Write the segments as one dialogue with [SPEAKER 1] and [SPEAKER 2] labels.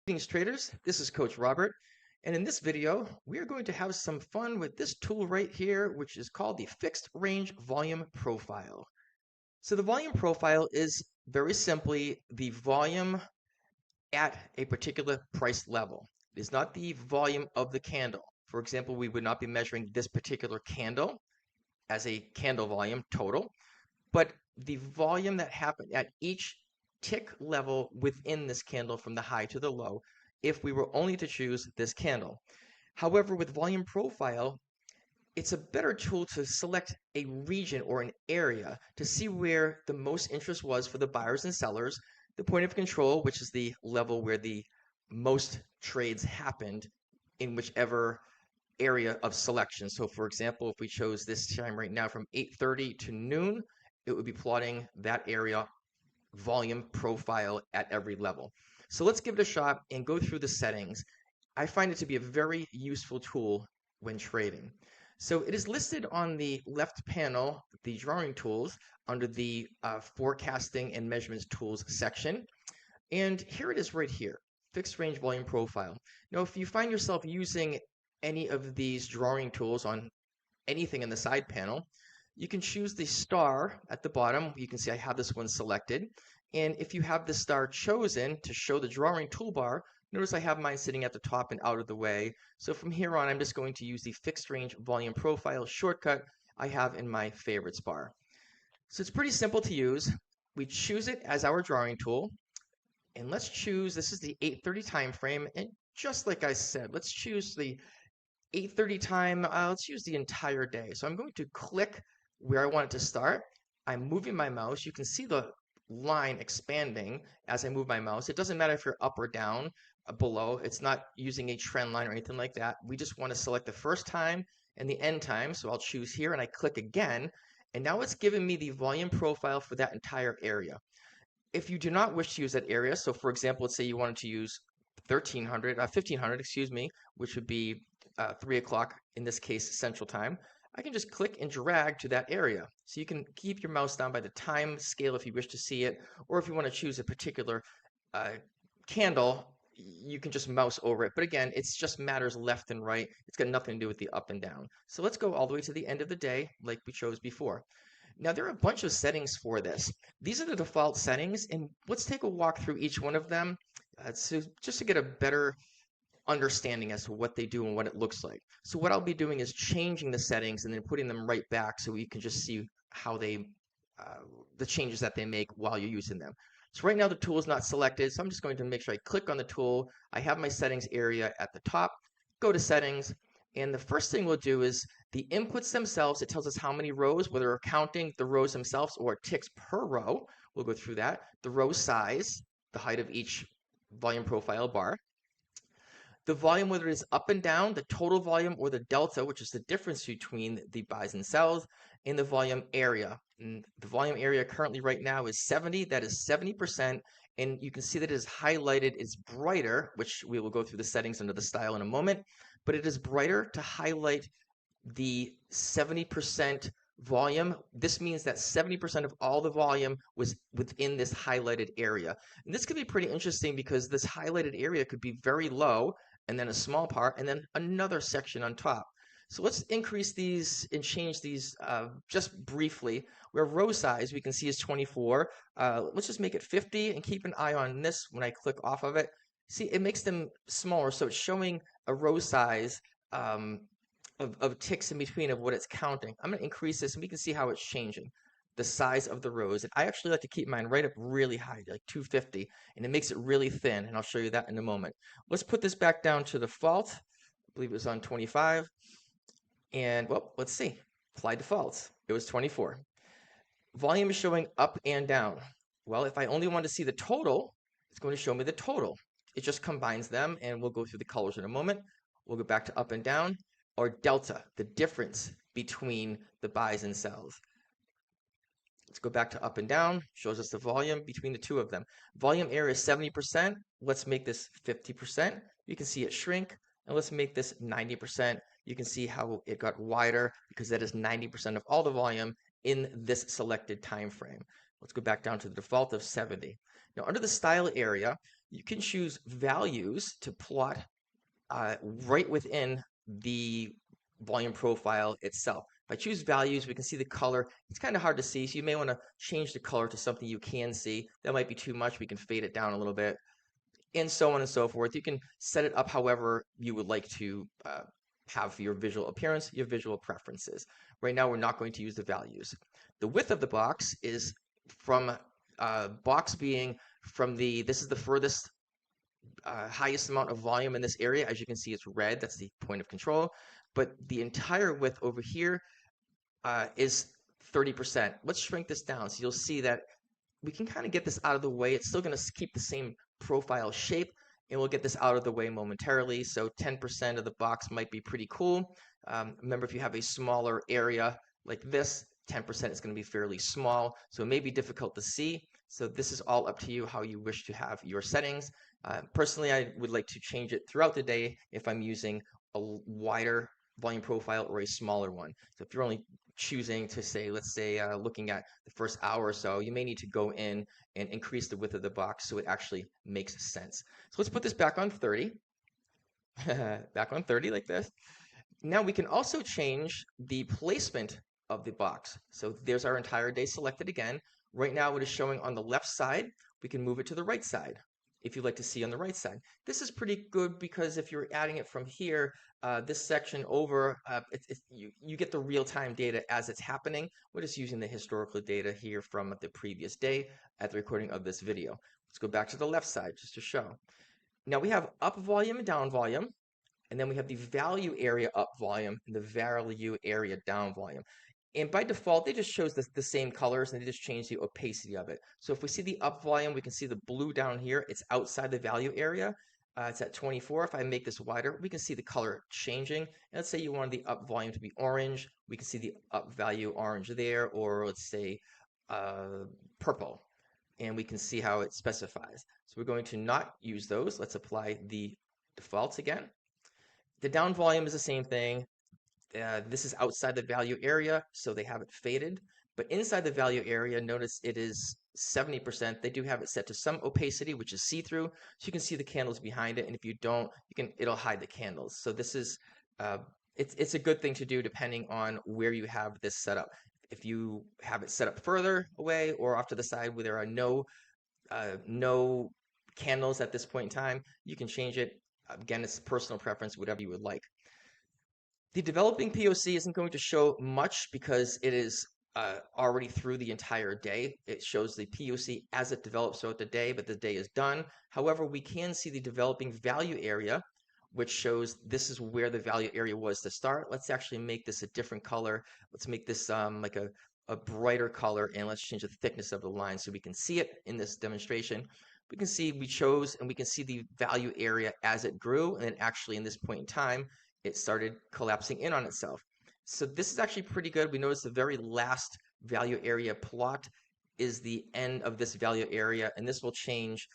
[SPEAKER 1] Greetings traders, this is Coach Robert, and in this video we are going to have some fun with this tool right here, which is called the Fixed Range Volume Profile. So the volume profile is very simply the volume at a particular price level. It is not the volume of the candle. For example, we would not be measuring this particular candle as a candle volume total, but the volume that happened at each tick level within this candle from the high to the low if we were only to choose this candle. However, with volume profile, it's a better tool to select a region or an area to see where the most interest was for the buyers and sellers, the point of control, which is the level where the most trades happened in whichever area of selection. So for example, if we chose this time right now from 8:30 to noon, it would be plotting that area volume profile at every level. So let's give it a shot and go through the settings. I find it to be a very useful tool when trading. So it is listed on the left panel, the drawing tools, under the forecasting and measurements tools section. And here it is right here, fixed range volume profile. Now, if you find yourself using any of these drawing tools on anything in the side panel, you can choose the star at the bottom. You can see I have this one selected. And if you have the star chosen to show the drawing toolbar, notice I have mine sitting at the top and out of the way. So from here on, I'm just going to use the fixed range volume profile shortcut I have in my favorites bar. So it's pretty simple to use. We choose it as our drawing tool. And let's choose, this is the 8:30 time frame. And just like I said, let's choose the 8:30 time. Let's use the entire day. So I'm going to click where I want it to start. I'm moving my mouse. You can see the line expanding as I move my mouse. It doesn't matter if you're up or down below. It's not using a trend line or anything like that. We just want to select the first time and the end time. So I'll choose here and I click again. And now it's giving me the volume profile for that entire area. If you do not wish to use that area, so for example, let's say you wanted to use 1500, excuse me, which would be 3 o'clock, in this case, Central Time, I can just click and drag to that area. So you can keep your mouse down by the time scale if you wish to see it, or if you want to choose a particular candle, you can just mouse over it. But again, it's just matters left and right. It's got nothing to do with the up and down. So let's go all the way to the end of the day like we chose before. Now, there are a bunch of settings for this. These are the default settings, and let's take a walk through each one of them just to get a better understanding as to what they do and what it looks like. So what I'll be doing is changing the settings and then putting them right back so you can just see how they, the changes that they make while you're using them. So right now the tool is not selected, so I'm just going to make sure I click on the tool. I have my settings area at the top, go to settings, and the first thing we'll do is the inputs themselves. It tells us how many rows, whether we're counting the rows themselves or ticks per row. We'll go through that. The row size, the height of each volume profile bar. The volume, whether it is up and down, the total volume, or the delta, which is the difference between the buys and sells, and the volume area. And the volume area currently right now is 70. That is 70%. And you can see that it is highlighted. It's brighter, which we will go through the settings under the style in a moment. But it is brighter to highlight the 70% volume. This means that 70% of all the volume was within this highlighted area. And this could be pretty interesting because this highlighted area could be very low, and then a small part, and then another section on top. So let's increase these and change these just briefly. Where row size we can see is 24. Let's just make it 50 and keep an eye on this when I click off of it. See, it makes them smaller, so it's showing a row size of ticks in between of what it's counting. I'm going to increase this and we can see how it's changing the size of the rows. And I actually like to keep mine right up really high, like 250, and it makes it really thin, and I'll show you that in a moment. Let's put this back down to default. I believe it was on 25. And, well, let's see. Apply defaults. It was 24. Volume is showing up and down. Well, if I only want to see the total, it's going to show me the total. It just combines them, and we'll go through the colors in a moment. We'll go back to up and down, or delta, the difference between the buys and sells. Let's go back to up and down, shows us the volume between the two of them. Volume area is 70%. Let's make this 50%. You can see it shrink. And let's make this 90%. You can see how it got wider because that is 90% of all the volume in this selected time frame. Let's go back down to the default of 70. Now under the style area, you can choose values to plot right within the volume profile itself. If I choose values, we can see the color. It's kind of hard to see, so you may want to change the color to something you can see. That might be too much. We can fade it down a little bit, and so on and so forth. You can set it up however you would like to have your visual appearance, your visual preferences. Right now, we're not going to use the values. The width of the box is from box being from this is the furthest highest amount of volume in this area. As you can see, it's red. That's the point of control. But the entire width over here is 30%. Let's shrink this down. So you'll see that we can kind of get this out of the way. It's still going to keep the same profile shape, and we'll get this out of the way momentarily. So 10% of the box might be pretty cool. Remember, if you have a smaller area like this, 10% is going to be fairly small, so it may be difficult to see. So this is all up to you how you wish to have your settings. Personally, I would like to change it throughout the day if I'm using a wider volume profile or a smaller one. So if you're only choosing to say, let's say, looking at the first hour or so, you may need to go in and increase the width of the box so it actually makes sense. So let's put this back on 30. Back on 30 like this. Now we can also change the placement of the box. So there's our entire day selected again. Right now it is showing on the left side. We can move it to the right side if you'd like to see on the right side. This is pretty good because if you're adding it from here, this section over, you get the real-time data as it's happening. We're just using the historical data here from the previous day at the recording of this video. Let's go back to the left side just to show. Now we have up volume and down volume, and then we have the value area up volume and the value area down volume. And by default, they just shows the same colors, and they just change the opacity of it. So if we see the up volume, we can see the blue down here. It's outside the value area. It's at 24. If I make this wider, we can see the color changing. And let's say you wanted the up volume to be orange. We can see the up value orange there, or let's say purple. And we can see how it specifies. So we're going to not use those. Let's apply the defaults again. The down volume is the same thing. This is outside the value area, so they have it faded. But inside the value area, notice it is 70%. They do have it set to some opacity, which is see-through, so you can see the candles behind it. And if you don't, it'll hide the candles. So this is it's a good thing to do depending on where you have this set up. If you have it set up further away or off to the side where there are no candles at this point in time, you can change it. Again, it's personal preference, whatever you would like. The developing POC isn't going to show much because it is already through the entire day. It shows the POC as it develops throughout the day, but the day is done. However, we can see the developing value area, which shows this is where the value area was to start. Let's actually make this a different color. Let's make this like a brighter color, and let's change the thickness of the line so we can see it in this demonstration. We can see we chose, and we can see the value area as it grew, and actually in this point in time, it started collapsing in on itself. So this is actually pretty good. We notice the very last value area plot is the end of this value area, and this will change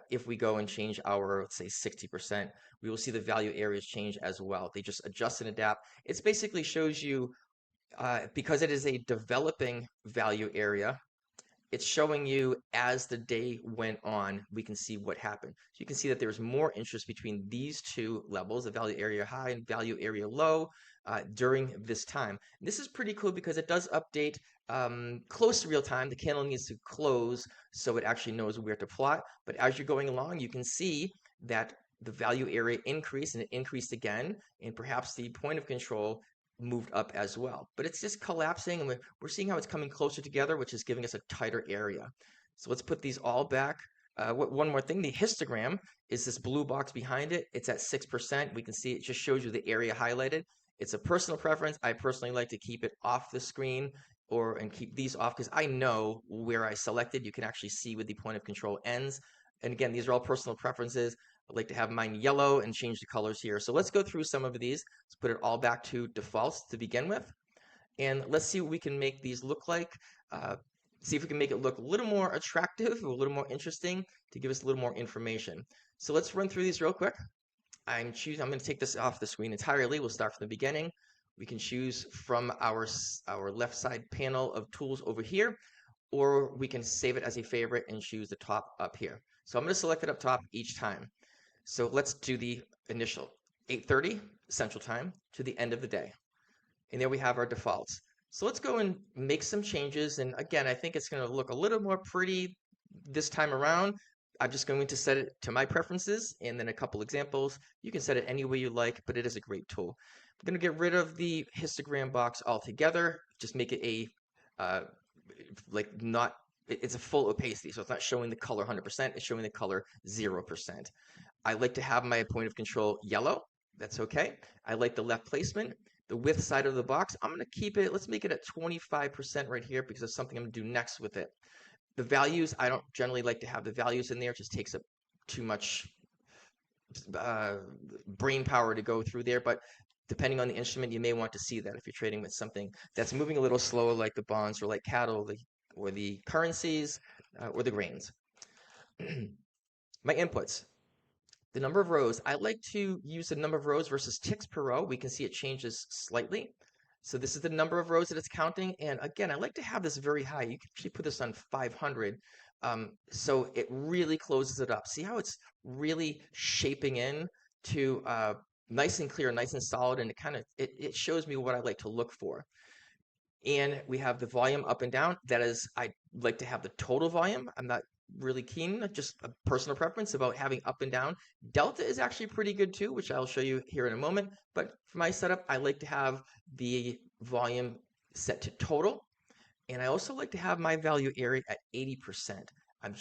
[SPEAKER 1] if we go and change our, let's say, 60%. We will see the value areas change as well. They just adjust and adapt. It basically shows you, because it is a developing value area, it's showing you as the day went on, we can see what happened. So you can see that there's more interest between these two levels, the value area high and value area low, during this time. And this is pretty cool because it does update close to real time. The candle needs to close so it actually knows where to plot. But as you're going along, you can see that the value area increased and it increased again, and perhaps the point of control moved up as well. But it's just collapsing, and we're seeing how it's coming closer together, which is giving us a tighter area. So let's put these all back. One more thing, the histogram is this blue box behind it. It's at 6%. We can see it just shows you the area highlighted. It's a personal preference. I personally like to keep it off the screen and keep these off because I know where I selected. You can actually see where the point of control ends. And again, these are all personal preferences. I'd like to have mine yellow and change the colors here. So let's go through some of these. Let's put it all back to defaults to begin with. And let's see what we can make these look like. See if we can make it look a little more attractive, a little more interesting to give us a little more information. So let's run through these real quick. I'm going to take this off the screen entirely. We'll start from the beginning. We can choose from our left side panel of tools over here. or we can save it as a favorite and choose the top up here. So I'm going to select it up top each time. So let's do the initial 8:30 Central Time to the end of the day. And there we have our defaults. So let's go and make some changes. And again, I think it's going to look a little more pretty this time around. I'm just going to set it to my preferences and then a couple examples. You can set it any way you like, but it is a great tool. I'm going to get rid of the histogram box altogether. Just make it a it's a full opacity, so it's not showing the color 100%, it's showing the color 0%. I like to have my point of control yellow. That's okay. I like the left placement. The width side of the box, I'm going to keep it, let's make it at 25% right here because there's something I'm going to do next with it. The values, I don't generally like to have the values in there. It just takes up too much brain power to go through there, but depending on the instrument, you may want to see that if you're trading with something that's moving a little slower like the bonds or like cattle or the currencies or the grains. My inputs. The number of rows, I like to use the number of rows versus ticks per row. We can see it changes slightly. So this is the number of rows that it's counting. And again, I like to have this very high. You can actually put this on 500. So it really closes it up. See how it's really shaping in to nice and clear, nice and solid. And it shows me what I like to look for. And we have the volume up and down. That is, I like to have the total volume. I'm not really keen, just a personal preference about having up and down. Delta is actually pretty good too, which I'll show you here in a moment. But for my setup, I like to have the volume set to total. And I also like to have my value area at 80%. I'm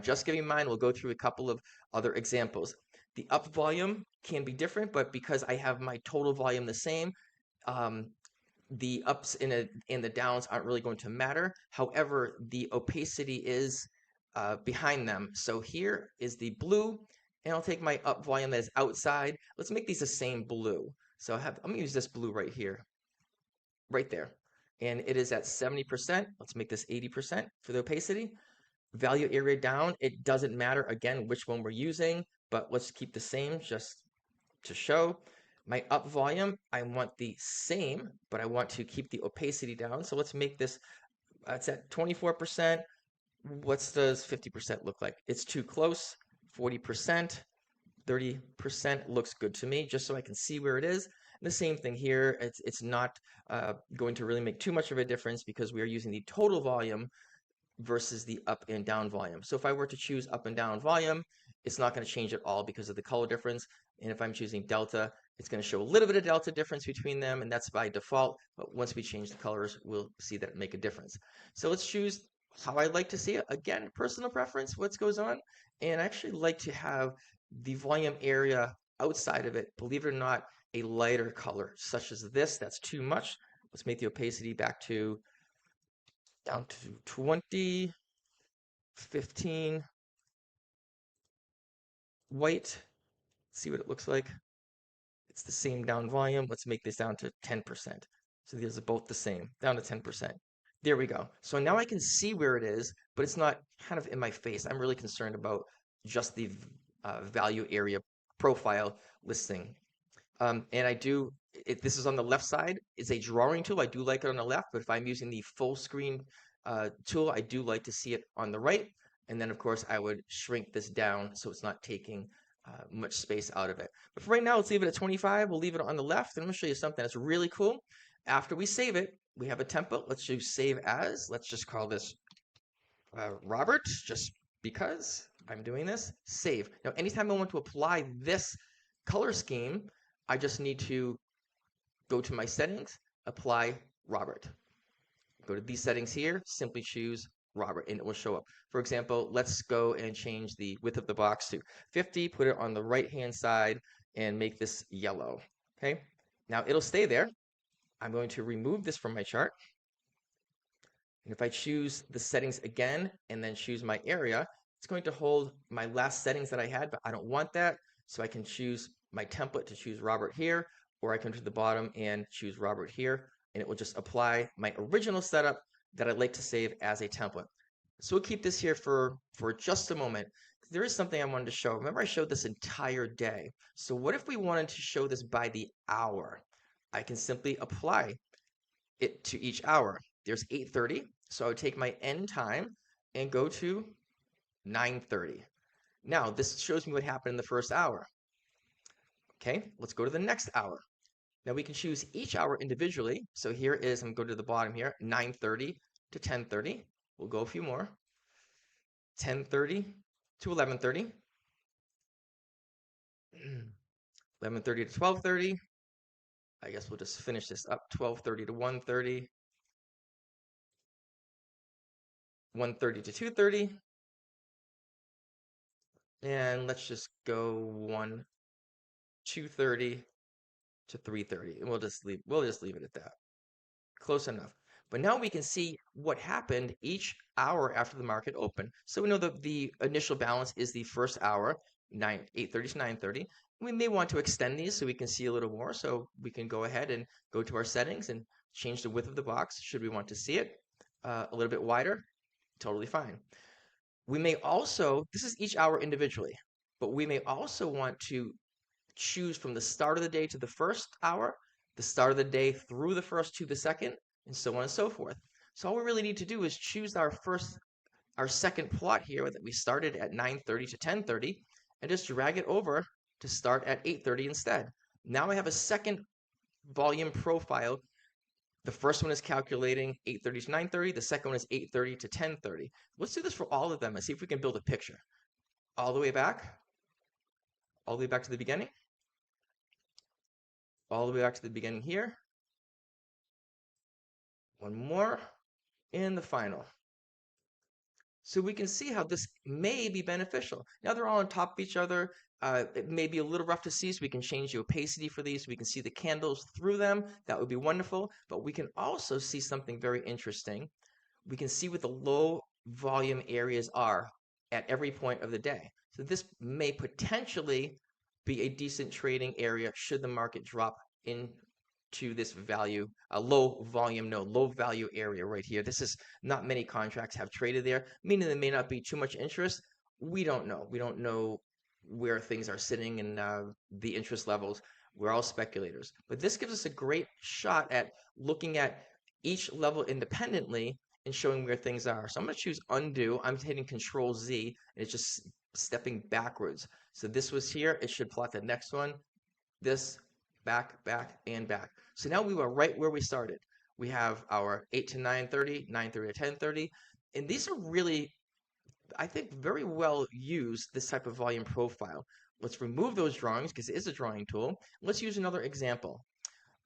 [SPEAKER 1] just giving mine. We'll go through a couple of other examples. The up volume can be different, but because I have my total volume the same, the ups and the downs aren't really going to matter. However, the opacity is behind them. So here is the blue, and I'll take my up volume that is outside. Let's make these the same blue. So I'm going to use this blue right here, right there. And it is at 70%. Let's make this 80% for the opacity. Value area down, it doesn't matter, again, which one we're using, but let's keep the same just to show. My up volume, I want the same, but I want to keep the opacity down. So let's make this, it's at 24%. What does 50% look like? It's too close. 40%, 30% looks good to me, just so I can see where it is. And the same thing here, it's not going to really make too much of a difference because we are using the total volume versus the up and down volume. So if I were to choose up and down volume, it's not going to change at all because of the color difference. And if I'm choosing delta, it's going to show a little bit of delta difference between them, and that's by default. But once we change the colors, we'll see that it make a difference. So let's choose how I like to see it. Again, personal preference, what goes on. And I actually like to have the volume area outside of it, believe it or not, a lighter color, such as this. That's too much. Let's make the opacity back to down to 20, 15, white. See what it looks like. It's the same down volume. Let's make this down to 10%. So these are both the same, down to 10%. There we go. So now I can see where it is, but it's not kind of in my face. I'm really concerned about just the value area profile listing. And this is on the left side. It's a drawing tool. I do like it on the left, but if I'm using the full screen tool, I do like to see it on the right. And then, of course, I would shrink this down so it's not taking much space out of it. But for right now, let's leave it at 25. We'll leave it on the left. And I'm going to show you something that's really cool. After we save it, we have a template. Let's choose Save As. Let's just call this Robert, just because I'm doing this. Save. Now, anytime I want to apply this color scheme, I just need to go to my settings, apply Robert. Go to these settings here, simply choose Robert, and it will show up. For example, let's go and change the width of the box to 50, put it on the right-hand side, and make this yellow. Okay, now it'll stay there. I'm going to remove this from my chart. And if I choose the settings again and then choose my area, it's going to hold my last settings that I had, but I don't want that. So I can choose my template to choose Robert here, or I come to the bottom and choose Robert here, and it will just apply my original setup that I'd like to save as a template. So we'll keep this here for just a moment. There is something I wanted to show. Remember, I showed this entire day. So what if we wanted to show this by the hour? I can simply apply it to each hour. There's 8:30. So I would take my end time and go to 9:30. Now, this shows me what happened in the first hour. Okay, let's go to the next hour. Now we can choose each hour individually. So here is, I'm going to go to the bottom here, 9:30 to 10:30. We'll go a few more. 10:30 to 11:30. 11:30 to 12:30. I guess we'll just finish this up. 12:30 to 1:30. 1:30 to 2:30. And let's just go 2:30 to 3:30. And we'll just leave it at that. Close enough. But now we can see what happened each hour after the market opened. So we know that the initial balance is the first hour, 8:30 to 9:30. We may want to extend these so we can see a little more. So we can go ahead and go to our settings and change the width of the box should we want to see it a little bit wider. Totally fine. We may also, this is each hour individually, but we may also want to choose from the start of the day to the first hour, the start of the day through the first to the second, and so on and so forth. So all we really need to do is choose our second plot here that we started at 9:30 to 10:30, and just drag it over to start at 8:30 instead. Now I have a second volume profile. The first one is calculating 8:30 to 9:30. The second one is 8:30 to 10:30. Let's do this for all of them and see if we can build a picture. All the way back to the beginning. All the way back to the beginning here. One more, and the final. So we can see how this may be beneficial. Now they're all on top of each other. It may be a little rough to see, so we can change the opacity for these so we can see the candles through them. That would be wonderful. But we can also see something very interesting. We can see what the low volume areas are at every point of the day. So this may potentially be a decent trading area should the market drop into this value, a low volume node, low value area right here. This is not many contracts have traded there, meaning there may not be too much interest. We don't know. We don't know where things are sitting in the interest levels. We're all speculators. But this gives us a great shot at looking at each level independently and showing where things are. So I'm going to choose undo. I'm hitting Control Z, and it's just stepping backwards. So this was here. It should plot the next one. This, back, and back. So now we were right where we started. We have our 8 to 9:30, 9:30 to 10:30, and these are really, I think, very well used, this type of volume profile. Let's remove those drawings because it is a drawing tool. Let's use another example.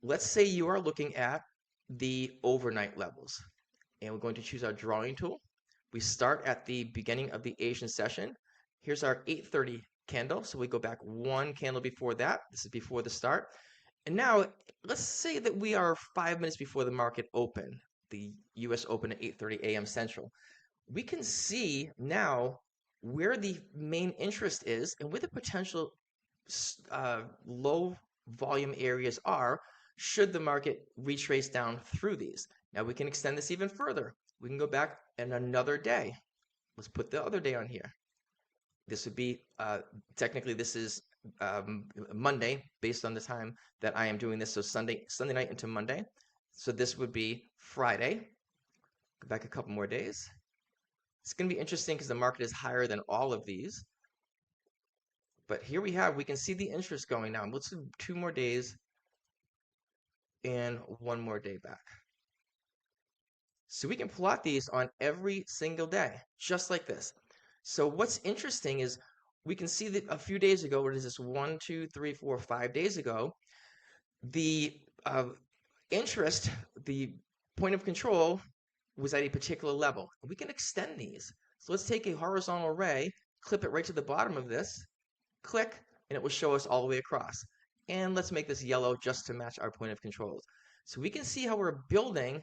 [SPEAKER 1] Let's say you are looking at the overnight levels, and we're going to choose our drawing tool. We start at the beginning of the Asian session. Here's our 8:30 candle. So we go back one candle before that. This is before the start. And now let's say that we are 5 minutes before the market open, the US open at 8:30 a.m. Central. We can see now where the main interest is and where the potential low volume areas are should the market retrace down through these. Now we can extend this even further. We can go back in another day. Let's put the other day on here. This would be, technically this is Monday based on the time that I am doing this. So Sunday night into Monday. So this would be Friday. Go back a couple more days. It's going to be interesting because the market is higher than all of these. But here we can see the interest going down. Let's do 2 more days and 1 more day back. So we can plot these on every single day, just like this. So what's interesting is we can see that a few days ago, what is this, 1, 2, 3, 4, 5 days ago, the interest, the point of control was at a particular level. We can extend these. So let's take a horizontal ray, clip it right to the bottom of this, click, and it will show us all the way across. And let's make this yellow just to match our point of controls. So we can see how we're building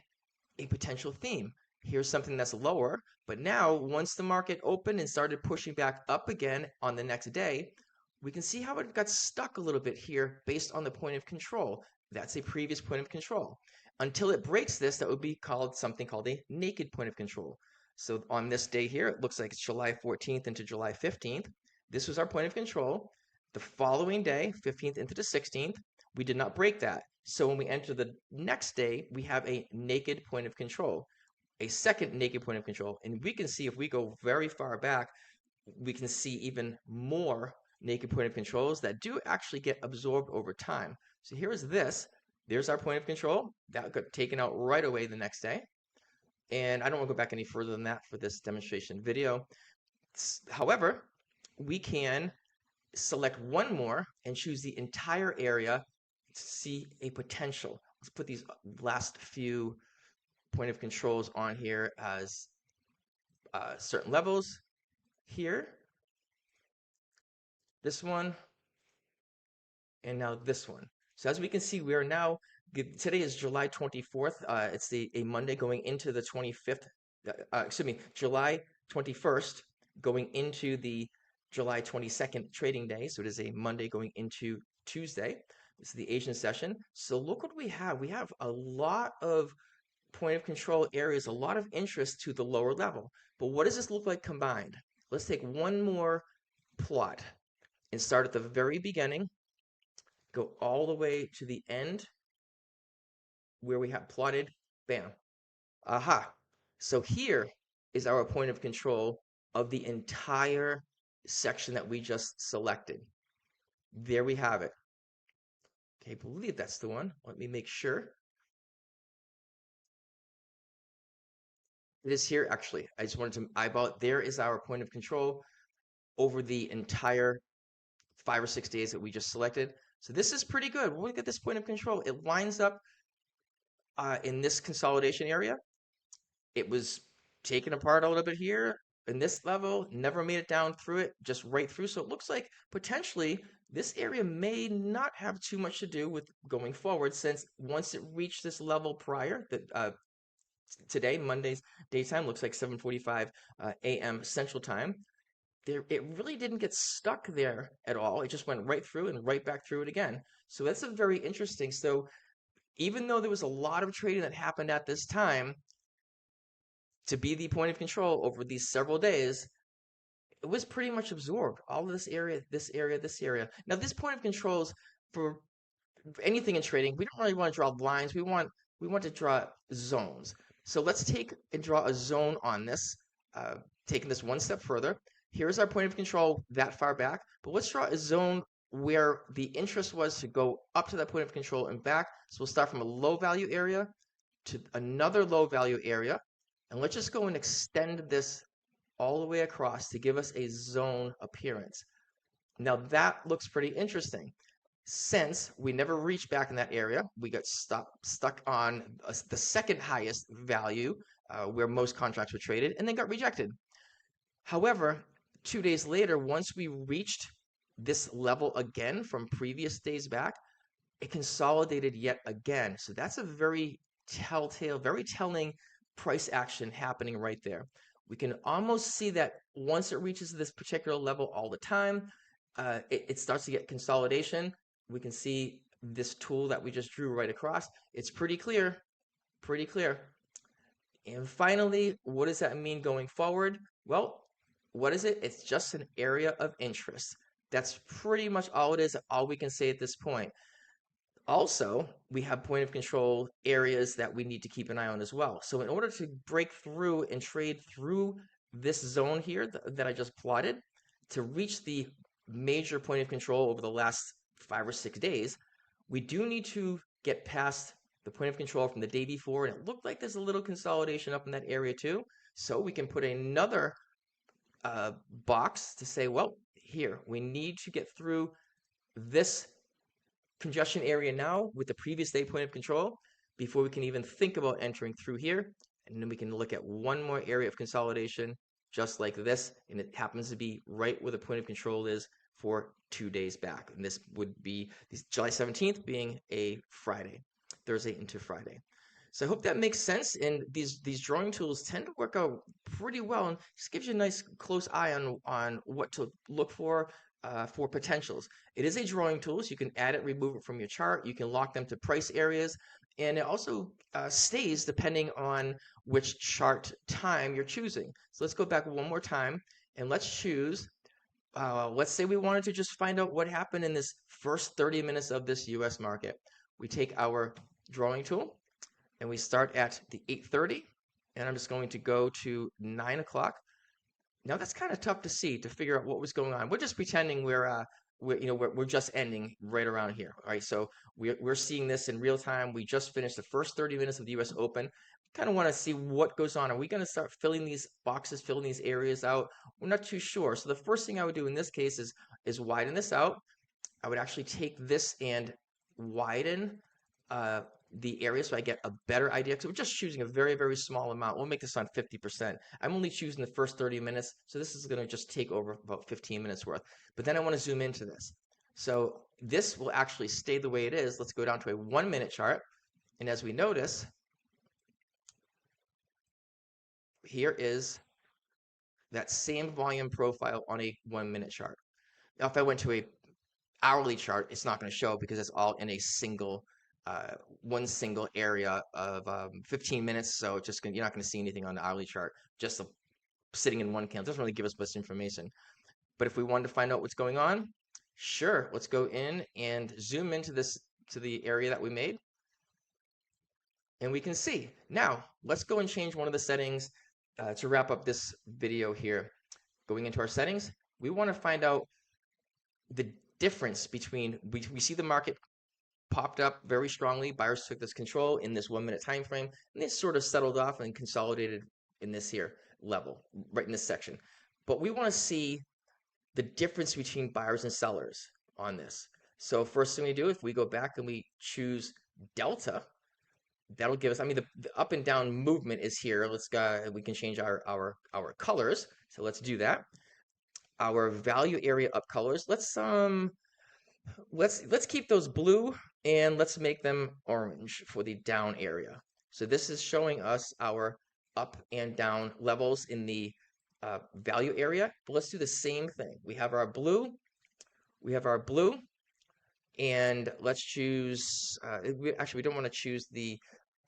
[SPEAKER 1] a potential theme. Here's something that's lower, but now once the market opened and started pushing back up again on the next day, we can see how it got stuck a little bit here based on the point of control. That's a previous point of control. Until it breaks this, that would be called something called a naked point of control. So on this day here, it looks like it's July 14th into July 15th. This was our point of control. The following day, 15th into the 16th, we did not break that. So when we enter the next day, we have a naked point of control. a second naked point of control. And we can see if we go very far back, we can see even more naked point of controls that do actually get absorbed over time. So here is this. There's our point of control. That got taken out right away the next day. And I don't want to go back any further than that for this demonstration video. However, we can select one more and choose the entire area to see a potential. Let's put these last few point of controls on here as certain levels. Here, this one, and now this one. So as we can see, we are now, today is July 24th. It's a Monday going into the 25th, July 21st going into the July 22nd trading day. So it is a Monday going into Tuesday. This is the Asian session. So look what we have. We have a lot of point of control areas, a lot of interest to the lower level. But what does this look like combined? Let's take one more plot and start at the very beginning, go all the way to the end where we have plotted, bam. Aha. So here is our point of control of the entire section that we just selected. There we have it. Okay, I believe that's the one. Let me make sure. It is here, actually. I just wanted to eyeball it. There is our point of control over the entire 5 or 6 days that we just selected. So this is pretty good. We'll look at this point of control. It lines up in this consolidation area. It was taken apart a little bit here in this level, never made it down through it, just right through. So it looks like potentially this area may not have too much to do with going forward, since once it reached this level prior, that today, Monday's daytime, looks like 7:45 a.m. Central Time. It really didn't get stuck there at all. It just went right through and right back through it again. So that's a very interesting. So even though there was a lot of trading that happened at this time, to be the point of control over these several days, it was pretty much absorbed. All of this area, this area, this area. Now, this point of controls for anything in trading, we don't really want to draw lines. We want to draw zones. So let's take and draw a zone on this, taking this one step further. Here's our point of control that far back, but let's draw a zone where the interest was to go up to that point of control and back. So we'll start from a low value area to another low value area. And let's just go and extend this all the way across to give us a zone appearance. Now that looks pretty interesting. Since we never reached back in that area, we got stuck on the second highest value where most contracts were traded, and then got rejected. However, 2 days later, once we reached this level again from previous days back, it consolidated yet again. So that's a very telling price action happening right there. We can almost see that once it reaches this particular level all the time, it starts to get consolidation. We can see this tool that we just drew right across. It's pretty clear, pretty clear. And finally, what does that mean going forward? Well, what is it? It's just an area of interest. That's pretty much all it is, all we can say at this point. Also, we have point of control areas that we need to keep an eye on as well. So in order to break through and trade through this zone here that I just plotted, to reach the major point of control over the last 5 or 6 days, we do need to get past the point of control from the day before, and it looked like there's a little consolidation up in that area too. So we can put another box to say, well, here, we need to get through this congestion area now with the previous day point of control before we can even think about entering through here. And then we can look at one more area of consolidation just like this, and it happens to be right where the point of control is for 2 days back. And this would be July 17th being a Friday, Thursday into Friday. So I hope that makes sense. And these drawing tools tend to work out pretty well, and just gives you a nice close eye on what to look for potentials. It is a drawing tool, so you can add it, remove it from your chart. You can lock them to price areas, and it also stays depending on which chart time you're choosing. So let's go back one more time, and let's choose, let's say we wanted to just find out what happened in this first 30 minutes of this US market. We take our drawing tool, and we start at the 8:30, and I'm just going to go to 9 o'clock. Now that's kind of tough to see, to figure out what was going on. We're just pretending we're just ending right around here. All right, so we're seeing this in real time. We just finished the first 30 minutes of the US Open. Kind of want to see what goes on. Are we going to start filling these boxes, filling these areas out? We're not too sure. So the first thing I would do in this case is widen this out. I would actually take this and widen the area so I get a better idea. Because we're just choosing a very, very small amount. We'll make this on 50%. I'm only choosing the first 30 minutes, so this is going to just take over about 15 minutes worth. But then I want to zoom into this. So this will actually stay the way it is. Let's go down to a 1 minute chart. And as we notice, here is that same volume profile on a 1 minute chart. Now, if I went to a hourly chart, it's not going to show because it's all in a single one single area of 15 minutes. So it's just you're not going to see anything on the hourly chart, just sitting in one candle. It doesn't really give us much information. But if we wanted to find out what's going on, sure, let's go in and zoom into the area that we made. And we can see. Now, let's go and change one of the settings to wrap up this video here. Going into our settings, we want to find out the difference between, we see the market popped up very strongly. Buyers took this control in this 1 minute time frame, and they sort of settled off and consolidated in this here level, right in this section. But we want to see the difference between buyers and sellers on this. So first thing we do, if we go back and we choose delta, that'll give us, I mean, the up and down movement is here. Let's go, we can change our colors. So let's do that. Our value area up colors. Let's keep those blue and let's make them orange for the down area. So this is showing us our up and down levels in the value area. But let's do the same thing. We have our blue, and let's choose, actually we don't want to choose the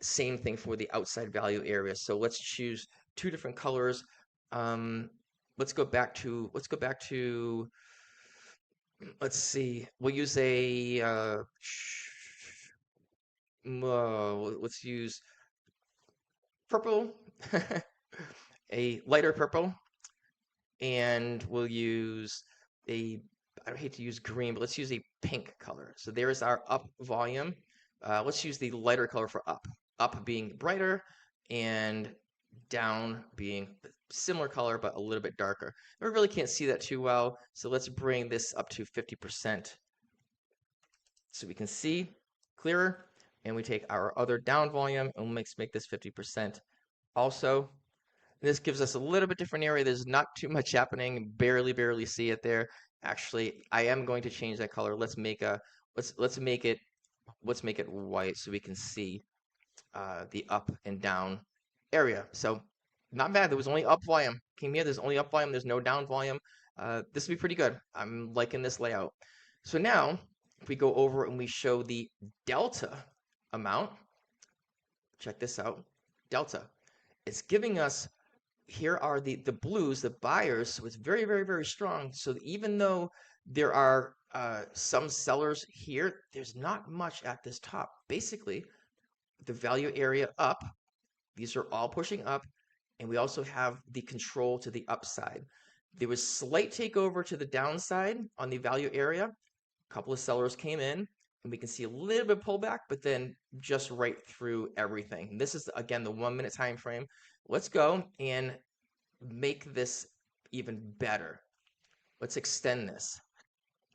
[SPEAKER 1] same thing for the outside value area. So let's choose two different colors. Let's go back to, let's see, we'll use a, let's use purple, a lighter purple, and we'll use a, I hate to use green, but let's use a pink color. So there's our up volume. Let's use the lighter color for up being brighter and down being similar color but a little bit darker. We really can't see that too well, so let's bring this up to 50% so we can see clearer. And we take our other down volume and we'll make this 50% also. This gives us a little bit different area. There's not too much happening. Barely see it there. Actually, I am going to change that color. Let's make it white so we can see the up and down area. So not bad. There was only up volume. Came here, there's only up volume. There's no down volume. This will be pretty good. I'm liking this layout. So now, if we go over and we show the delta amount, check this out. Delta. It's giving us, here are the blues, the buyers. So it's very strong. So even though there are some sellers here, there's not much at this top. Basically, the value area up, these are all pushing up, and we also have the control to the upside. There was slight takeover to the downside on the value area. A couple of sellers came in, and we can see a little bit pullback, but then just right through everything. And this is, again, the 1 minute time frame. Let's go and make this even better. Let's extend this.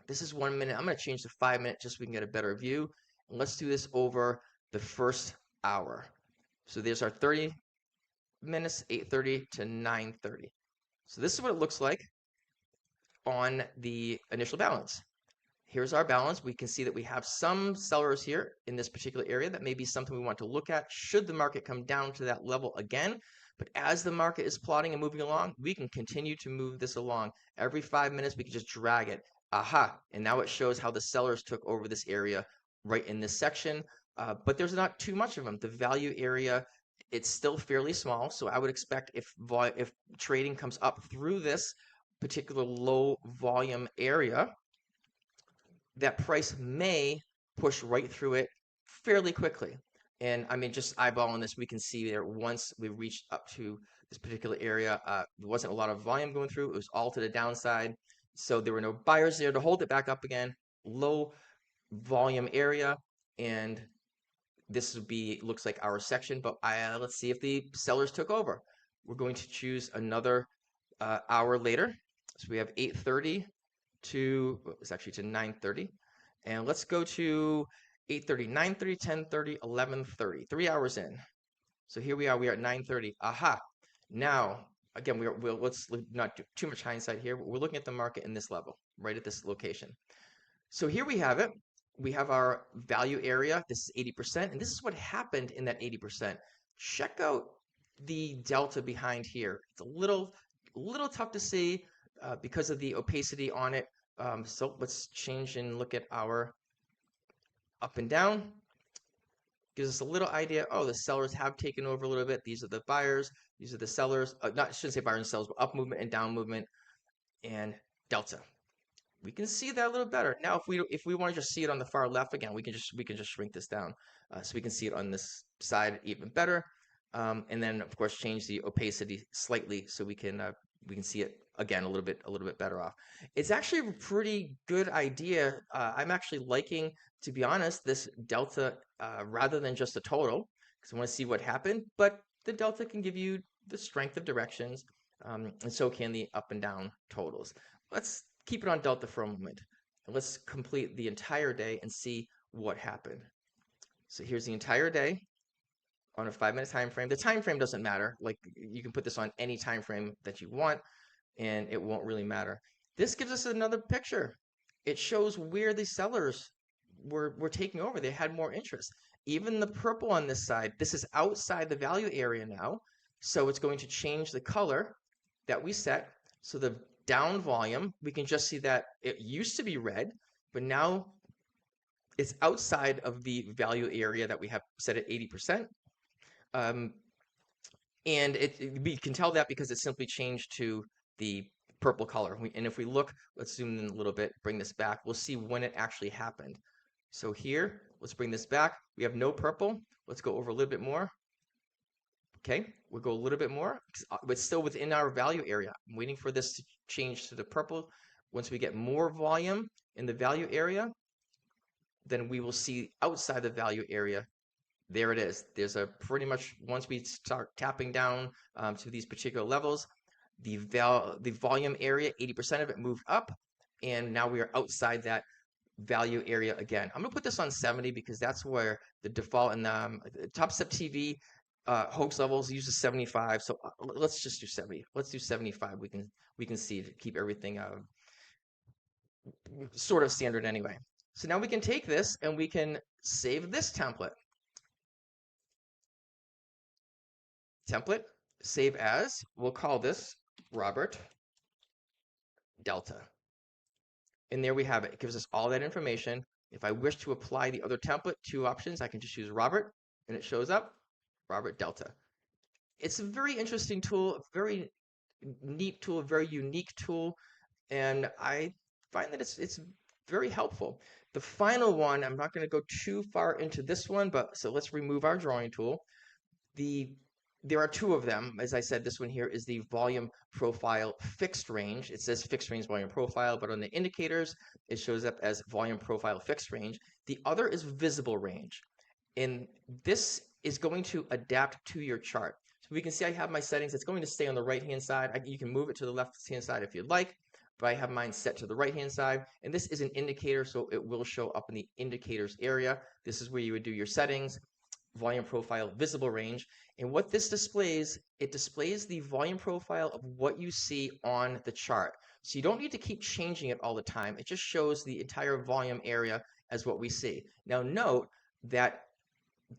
[SPEAKER 1] This is 1 minute. I'm going to change to 5 minutes just so we can get a better view. And let's do this over the first hour. So there's our 30 minutes, 8:30 to 9:30. So this is what it looks like on the initial balance. Here's our balance. We can see that we have some sellers here in this particular area. That may be something we want to look at should the market come down to that level again. But as the market is plotting and moving along, we can continue to move this along. Every 5 minutes, we can just drag it. Aha, and now it shows how the sellers took over this area right in this section. But there's not too much of them. The value area, it's still fairly small. So I would expect if trading comes up through this particular low volume area, that price may push right through it fairly quickly. And I mean, just eyeballing this, we can see there once we reached up to this particular area, there wasn't a lot of volume going through. It was all to the downside. So there were no buyers there to hold it back up again. Low volume area. And this would be, looks like our section, but let's see if the sellers took over. We're going to choose another hour later. So we have 8:30 to, it's actually to 9:30. And let's go to 8:30, 9:30, 10:30, 11:30, 3 hours in. So here we are at 9:30. Aha. Now, again, let's not do too much hindsight here. We're looking at the market in this level, right at this location. So here we have it. We have our value area. This is 80%, and this is what happened in that 80%. Check out the delta behind here. It's a little tough to see because of the opacity on it. So let's change and look at our up and down. Gives us a little idea. Oh, the sellers have taken over a little bit. These are the buyers. These are the sellers. I shouldn't say buyers and sellers, but up movement and down movement and delta. We can see that a little better. Now, if we want to just see it on the far left again, we can just shrink this down so we can see it on this side even better. And then of course change the opacity slightly so we can see it again a little bit better off. It's actually a pretty good idea. I'm actually liking, to be honest, this delta rather than just a total, because I want to see what happened. But the delta can give you the strength of directions, and so can the up and down totals. Let's keep it on delta for a moment. And let's complete the entire day and see what happened. So here's the entire day on a 5-minute time frame. The time frame doesn't matter. Like, you can put this on any time frame that you want, and it won't really matter. This gives us another picture. It shows where the sellers were taking over. They had more interest. Even the purple on this side, this is outside the value area now, so it's going to change the color that we set. So the down volume, we can just see that it used to be red, but now it's outside of the value area that we have set at 80%. And we can tell that because it simply changed to the purple color. And if we look, let's zoom in a little bit, bring this back, we'll see when it actually happened. So here, let's bring this back. We have no purple. Let's go over a little bit more. Okay, we'll go a little bit more, but still within our value area. I'm waiting for this to change to the purple. Once we get more volume in the value area, then we will see outside the value area. There it is. There's a pretty much, once we start tapping down to these particular levels, the volume area, 80% of it moved up, and now we are outside that value area again. I'm gonna put this on 70 because that's where the default and Topstep TV hoax levels uses 75. So let's just do 70. Let's do 75. We can see to keep everything sort of standard anyway. So now we can take this and we can save this template. Save as. We'll call this Robert Delta. And there we have it. It gives us all that information. If I wish to apply the other template, 2 options, I can just choose Robert, and it shows up, Robert Delta. It's a very interesting tool, a very neat tool, a very unique tool, and I find that it's very helpful. The final one, I'm not going to go too far into this one, but so let's remove our drawing tool. There are 2 of them. As I said, this one here is the volume profile fixed range. It says fixed range volume profile, but on the indicators, it shows up as volume profile fixed range. The other is visible range. And this is going to adapt to your chart. So we can see I have my settings. It's going to stay on the right-hand side. You can move it to the left-hand side if you'd like, but I have mine set to the right-hand side. And this is an indicator, so it will show up in the indicators area. This is where you would do your settings, volume profile, visible range. And what this displays, it displays the volume profile of what you see on the chart. So you don't need to keep changing it all the time. It just shows the entire volume area as what we see. Now note that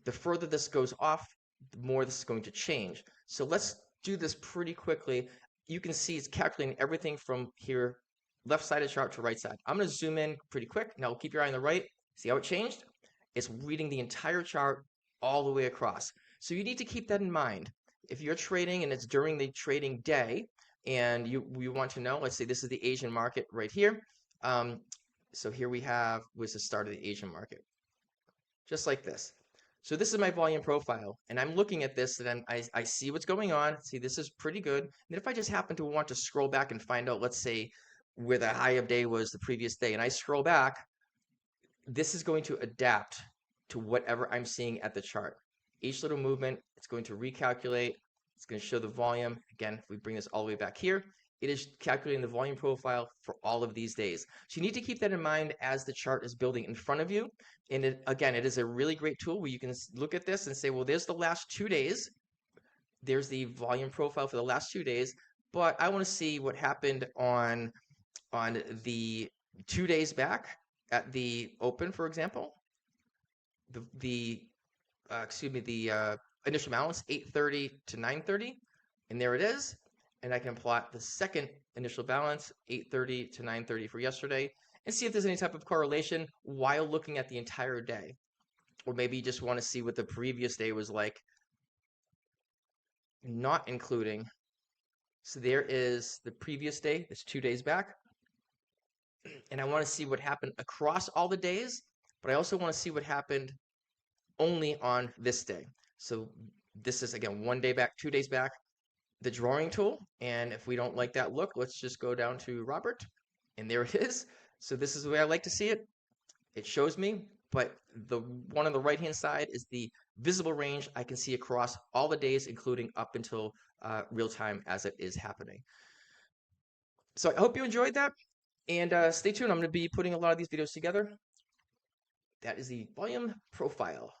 [SPEAKER 1] the further this goes off, the more this is going to change. So let's do this pretty quickly. You can see it's calculating everything from here, left side of the chart to right side. I'm going to zoom in pretty quick. Now keep your eye on the right. See how it changed? It's reading the entire chart all the way across. So you need to keep that in mind. If you're trading and it's during the trading day and you want to know, let's say this is the Asian market right here. So here we have was the start of the Asian market, just like this. So this is my volume profile, and I'm looking at this, and I see what's going on. See, this is pretty good. And if I just happen to want to scroll back and find out, let's say, where the high of day was the previous day, and I scroll back, this is going to adapt to whatever I'm seeing at the chart. Each little movement, it's going to recalculate. It's going to show the volume. Again, if we bring this all the way back here, it is calculating the volume profile for all of these days. So you need to keep that in mind as the chart is building in front of you. And again, it is a really great tool where you can look at this and say, well, there's the last 2 days. There's the volume profile for the last 2 days, but I want to see what happened on the 2 days back at the open, for example. The initial balance 8:30 to 9:30, and there it is. And I can plot the second initial balance 8:30 to 9:30 for yesterday and see if there's any type of correlation while looking at the entire day. Or maybe you just want to see what the previous day was like, not including. So there is the previous day, that's 2 days back. And I want to see what happened across all the days, but I also want to see what happened only on this day. So this is, again, 1 day back, 2 days back, the drawing tool. And if we don't like that look, let's just go down to Robert, and there it is. So this is the way I like to see it. It shows me, but the one on the right-hand side is the visible range I can see across all the days, including up until real time as it is happening. So I hope you enjoyed that, and stay tuned. I'm going to be putting a lot of these videos together. That is the volume profile.